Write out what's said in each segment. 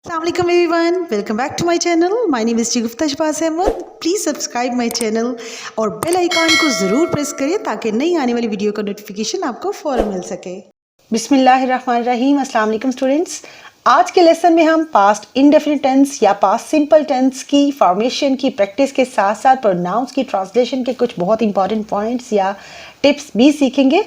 Assalamualaikum everyone, welcome back to my channel. My name is Shagufta Shahbaz Ahmed. Please subscribe my channel और bell icon को ज़रूर press करिए ताकि नई आने वाली वीडियो का नोटिफिकेशन आपको फ़ौरन मिल सके। बिस्मिल्लाहिर्रहमानिर्रहीम। अस्सलाम वालेकुम स्टूडेंट्स। आज के लेसन में हम पास्ट इंडेफिनिट टेंस या पास्ट सिंपल टेंस की फॉर्मेशन की प्रैक्टिस के साथ साथ प्रोनाउंस की ट्रांसलेशन के कुछ बहुत इंपॉर्टेंट पॉइंट्स या टिप्स भी सीखेंगे।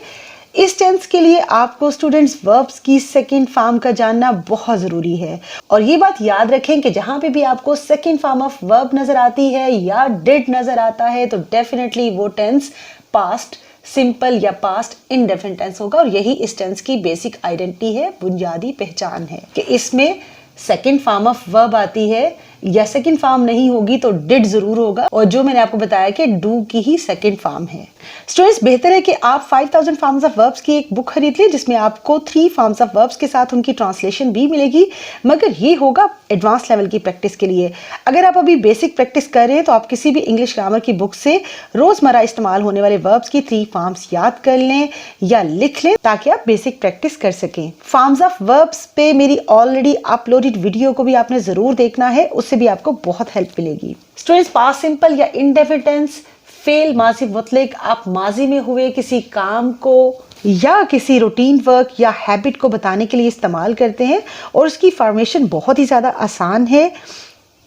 इस टेंस के लिए आपको स्टूडेंट्स वर्ब्स की सेकंड फॉर्म का जानना बहुत ज़रूरी है और ये बात याद रखें कि जहाँ पे भी आपको सेकंड फॉर्म ऑफ वर्ब नज़र आती है या डिड नज़र आता है तो डेफिनेटली वो टेंस पास्ट सिंपल या पास्ट इंडेफिनिट टेंस होगा और यही इस टेंस की बेसिक आइडेंटिटी है, बुनियादी पहचान है कि इसमें सेकंड फॉर्म ऑफ वर्ब आती है या सेकंड फॉर्म नहीं होगी तो डिड जरूर होगा और जो मैंने आपको बताया कि डू की ही सेकंड फॉर्म है। स्टूडेंट्स, बेहतर है कि आप 5000 फॉर्म्स ऑफ वर्ब्स की एक बुक खरीद लें जिसमें आपको 3 फॉर्म्स ऑफ वर्ब्स के साथ उनकी ट्रांसलेशन भी मिलेगी, मगर ये होगा एडवांस लेवल की प्रैक्टिस के लिए। अगर आप अभी बेसिक प्रैक्टिस कर रहे हैं तो आप किसी भी इंग्लिश ग्रामर की बुक से रोजमर्रा इस्तेमाल होने वाले वर्ब्स की 3 फॉर्म्स याद कर लें या लिख लें ताकि आप बेसिक प्रैक्टिस कर सकें। फॉर्म्स ऑफ वर्ब्स पे मेरी ऑलरेडी अपलोडेड वीडियो को भी आपने जरूर देखना है, उससे भी आपको बहुत हेल्प मिलेगी। स्टूडेंट्स, पास्ट सिंपल या इंडेफिनिट टेंस फेल माजी मुतलक आप माजी में हुए किसी काम को या किसी रूटीन वर्क या हैबिट को बताने के लिए इस्तेमाल करते हैं और उसकी फॉर्मेशन बहुत ही ज़्यादा आसान है।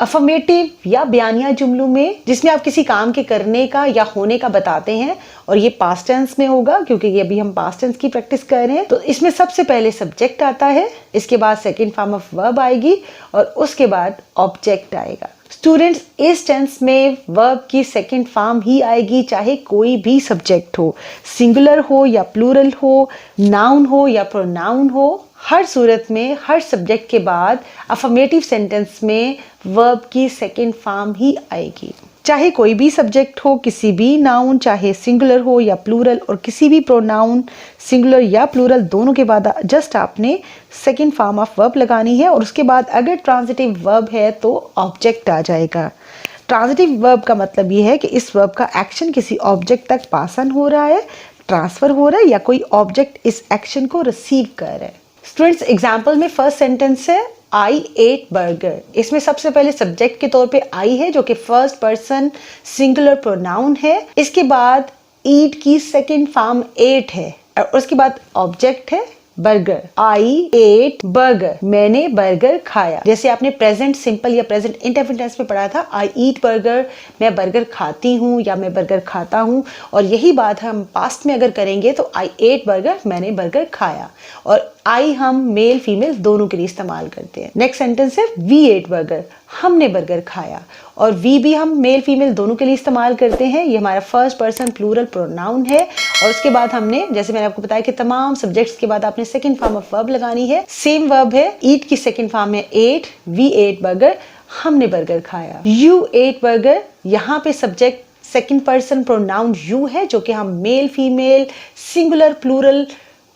अफर्मेटिव या बयानिया जुमलों में जिसमें आप किसी काम के करने का या होने का बताते हैं और ये पास्ट टेंस में होगा क्योंकि ये अभी हम पास्ट टेंस की प्रैक्टिस कर रहे हैं, तो इसमें सबसे पहले सब्जेक्ट आता है, इसके बाद सेकंड फॉर्म ऑफ वर्ब आएगी और उसके बाद ऑब्जेक्ट आएगा। स्टूडेंट्स, इस टेंस में वर्ब की सेकंड फॉर्म ही आएगी चाहे कोई भी सब्जेक्ट हो, सिंगुलर हो या प्लूरल हो, नाउन हो या प्रोनाउन हो। हर सूरत में हर सब्जेक्ट के बाद अफर्मेटिव सेंटेंस में वर्ब की सेकंड फॉर्म ही आएगी, चाहे कोई भी सब्जेक्ट हो, किसी भी नाउन चाहे सिंगुलर हो या प्लूरल, और किसी भी प्रोनाउन सिंगुलर या प्लूरल दोनों के बाद जस्ट आपने सेकंड फॉर्म ऑफ वर्ब लगानी है और उसके बाद अगर ट्रांजिटिव वर्ब है तो ऑब्जेक्ट आ जाएगा। ट्रांजिटिव वर्ब का मतलब ये है कि इस वर्ब का एक्शन किसी ऑब्जेक्ट तक पास ऑन हो रहा है, ट्रांसफर हो रहा है या कोई ऑब्जेक्ट इस एक्शन को रिसीव कर रहा है। स्टूडेंट्स, एग्जाम्पल में फर्स्ट सेंटेंस है आई एट बर्गर। इसमें सबसे पहले सब्जेक्ट के तौर पे आई है जो कि फर्स्ट पर्सन सिंगुलर प्रोनाउन है, इसके बाद ईट की सेकंड फॉर्म एट है और उसके बाद ऑब्जेक्ट है बर्गर। आई एट बर्गर, मैंने बर्गर खाया। जैसे आपने प्रेजेंट सिंपल या प्रेजेंट इंडेफिनिट टेंस में पढ़ा था, आई ईट बर्गर, मैं बर्गर खाती हूँ या मैं बर्गर खाता हूँ, और यही बात हम पास्ट में अगर करेंगे तो आई एट बर्गर, मैंने बर्गर खाया। और आई हम मेल फीमेल दोनों के लिए इस्तेमाल करते हैं। नेक्स्ट सेंटेंस है वी एट बर्गर, हमने बर्गर खाया, और वी भी हम मेल फीमेल दोनों के लिए इस्तेमाल करते हैं। ये हमारा फर्स्ट पर्सन प्लूरल प्रोनाउन है और उसके बाद हमने, जैसे मैंने आपको बताया कि तमाम सब्जेक्ट्स के बाद आपने सेकंड फॉर्म ऑफ वर्ब लगानी है। सेम वर्ब है, ईट की सेकंड फॉर्म है एट, वी एट बर्गर, हमने बर्गर खाया। यू एट बर्गर, यहाँ पे subject second person pronoun you है जो कि हम मेल फीमेल सिंगुलर प्लूरल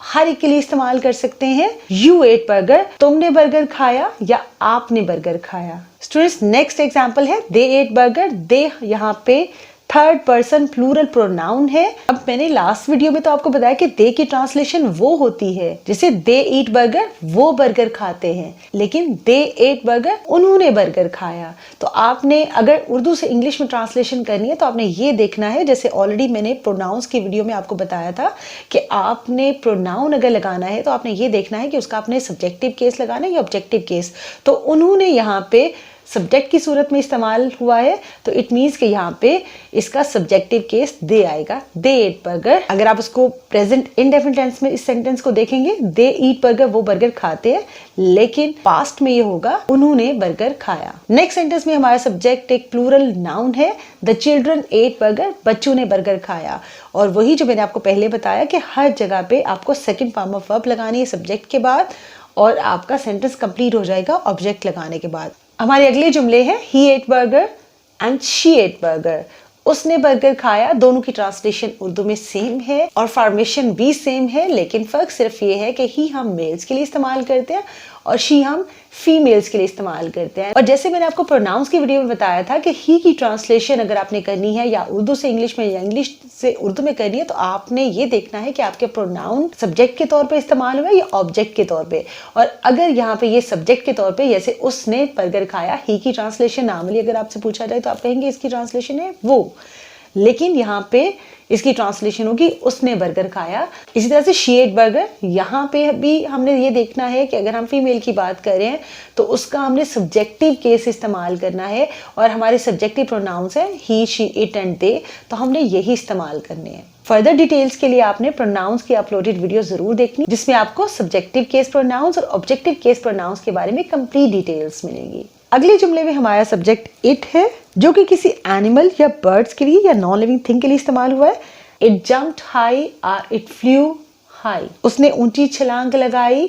हर एक के लिए इस्तेमाल कर सकते हैं। यू एट बर्गर, तुमने बर्गर खाया या आपने बर्गर खाया। स्टूडेंट्स, नेक्स्ट एग्जांपल है दे एट बर्गर। दे यहाँ पे थर्ड पर्सन प्लूरल प्रोनाउन है। अब मैंने लास्ट वीडियो में तो आपको बताया कि दे की ट्रांसलेशन वो होती है जैसे दे ईट बर्गर, वो बर्गर खाते हैं, लेकिन दे एट बर्गर, उन्होंने बर्गर खाया। तो आपने अगर उर्दू से इंग्लिश में ट्रांसलेशन करनी है तो आपने ये देखना है, जैसे ऑलरेडी मैंने प्रोनाउंस की वीडियो में आपको बताया था कि आपने प्रोनाउन अगर लगाना है तो आपने ये देखना है कि उसका आपने सब्जेक्टिव केस लगाना है या ऑब्जेक्टिव केस। तो उन्होंने यहाँ पे सब्जेक्ट की सूरत में इस्तेमाल हुआ है तो इट मीन्स कि यहाँ पे इसका सब्जेक्टिव केस दे आएगा, दे एट बर्गर। अगर आप उसको प्रेजेंट इंडेफिनिट टेंस में इस सेंटेंस को देखेंगे, दे ईट बर्गर, वो बर्गर खाते हैं, लेकिन पास्ट में ये होगा उन्होंने बर्गर खाया। नेक्स्ट सेंटेंस में हमारा सब्जेक्ट एक प्लूरल नाउन है, द चिल्ड्रन एट बर्गर, बच्चों ने बर्गर खाया। और वही जो मैंने आपको पहले बताया कि हर जगह पे आपको सेकेंड फॉर्म ऑफ वर्ब लगानी है सब्जेक्ट के बाद और आपका सेंटेंस कंप्लीट हो जाएगा ऑब्जेक्ट लगाने के बाद। हमारे अगले जुमले हैं he ate burger and she ate burger, उसने बर्गर खाया। दोनों की ट्रांसलेशन उर्दू में सेम है और फॉर्मेशन भी सेम है, लेकिन फर्क सिर्फ ये है कि ही हम मेल्स के लिए इस्तेमाल करते हैं और शी हम फीमेल्स के लिए इस्तेमाल करते हैं। और जैसे मैंने आपको प्रोनाउंस की वीडियो में बताया था कि ही की ट्रांसलेशन अगर आपने करनी है या उर्दू से इंग्लिश में या इंग्लिश से उर्दू में करनी है तो आपने ये देखना है कि आपके प्रोनाउन सब्जेक्ट के तौर पे इस्तेमाल हुआ है या ऑब्जेक्ट के तौर पे। और अगर यहाँ पे ये सब्जेक्ट के तौर पे, जैसे उसने बर्गर खाया, ही की ट्रांसलेशन नॉर्मली अगर आपसे पूछा जाए तो आप कहेंगे इसकी ट्रांसलेशन है वो, लेकिन यहाँ पे इसकी ट्रांसलेशन होगी उसने बर्गर खाया। इसी तरह से शी एट बर्गर, यहाँ पे भी हमने ये देखना है कि अगर हम फीमेल की बात करें तो उसका हमने सब्जेक्टिव केस इस्तेमाल करना है और हमारे सब्जेक्टिव प्रोनाउंस है ही, शी, इट एंड दे, तो हमने यही इस्तेमाल करने हैं। फर्दर डिटेल्स के लिए आपने प्रोनाउंस की अपलोडेड वीडियो जरूर देखनी, जिसमें आपको सब्जेक्टिव केस प्रोनाउंस और ऑब्जेक्टिव केस प्रोनाउंस के बारे में कंप्लीट डिटेल्स मिलेंगी। अगले जुमले में हमारा सब्जेक्ट इट है, जो कि किसी एनिमल या बर्ड्स के लिए या नॉन लिविंग थिंग के लिए इस्तेमाल हुआ है। इट जम्प्ड हाई और इट फ्लू हाई, उसने ऊंची छलांग लगाई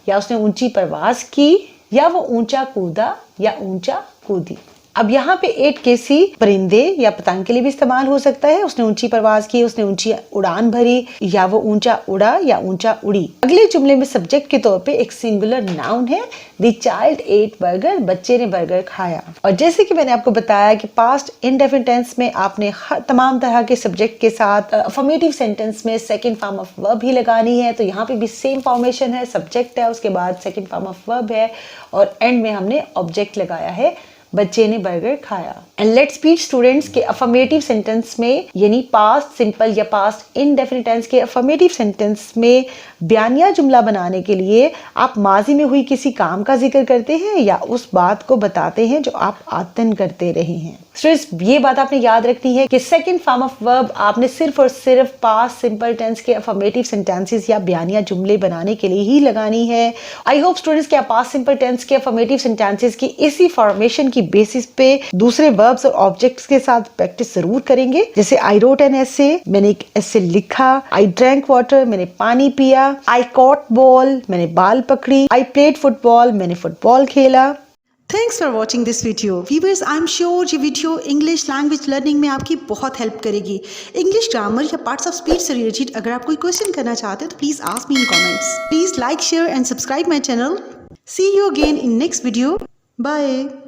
या उसने ऊंची परवाज की या वो ऊंचा कूदा या ऊंचा कूदी। अब यहाँ पे इट किसी परिंदे या पतंग के लिए भी इस्तेमाल हो सकता है। उसने ऊंची परवाज की, उसने ऊंची उड़ान भरी या वो ऊंचा उड़ा या ऊंचा उड़ी। अगले जुमले में सब्जेक्ट के तौर पे एक सिंगुलर नाउन है, द चाइल्ड एट बर्गर, बच्चे ने बर्गर खाया। और जैसे कि मैंने आपको बताया कि पास्ट इंडेफिनिट टेंस में आपने तमाम तरह के सब्जेक्ट के साथ अफर्मेटिव सेंटेंस में सेकेंड फॉर्म ऑफ वर्ब ही लगानी है, तो यहाँ पे भी सेम फॉर्मेशन है, सब्जेक्ट है, उसके बाद सेकेंड फॉर्म ऑफ वर्ब है और एंड में हमने ऑब्जेक्ट लगाया है, बच्चे ने बर्गर खाया। एंड लेट्स स्पीच स्टूडेंट्स के अफर्मेटिव सेंटेंस में यानी पास्ट सिंपल या पास्ट इंडेफिनिट टेंस के अफर्मेटिव सेंटेंस में बयानिया जुमला बनाने के लिए आप माजी में हुई किसी काम का जिक्र करते हैं या उस बात को बताते हैं जो आप आदतन करते रहे हैं। स्टूडेंट्स, ये बात आपने याद रखनी है कि सेकंड फॉर्म ऑफ वर्ब आपने सिर्फ और सिर्फ पास्ट सिंपल टेंस के अफर्मेटिव सेंटेंसेस या बयानिया जुमले बनाने के लिए ही लगानी है। आई होप स्टूडेंट्स कि आप पास्ट सिंपल टेंस के अफर्मेटिव सेंटेंसेस की इसी फॉर्मेशन की बेसिस पे दूसरे वर्ब्स और ऑब्जेक्ट्स के साथ प्रैक्टिस जरूर करेंगे। जैसे आई रोट एन एसे, मैंने एक एसे लिखा। आई ड्रैंक वाटर, मैंने पानी पिया। आई कॉट बॉल, मैंने बाल पकड़ी। आई प्लेड फुटबॉल, मैंने फुटबॉल खेला। Thanks for watching this video. Viewers, I am sure ये वीडियो इंग्लिश लैंग्वेज लर्निंग में आपकी बहुत हेल्प करेगी। इंग्लिश ग्रामर या पार्ट्स ऑफ स्पीच से रिलेटेड अगर आप कोई क्वेश्चन करना चाहते हो तो please ask me in comments. Please like, share and subscribe my channel. See you again in next video. Bye.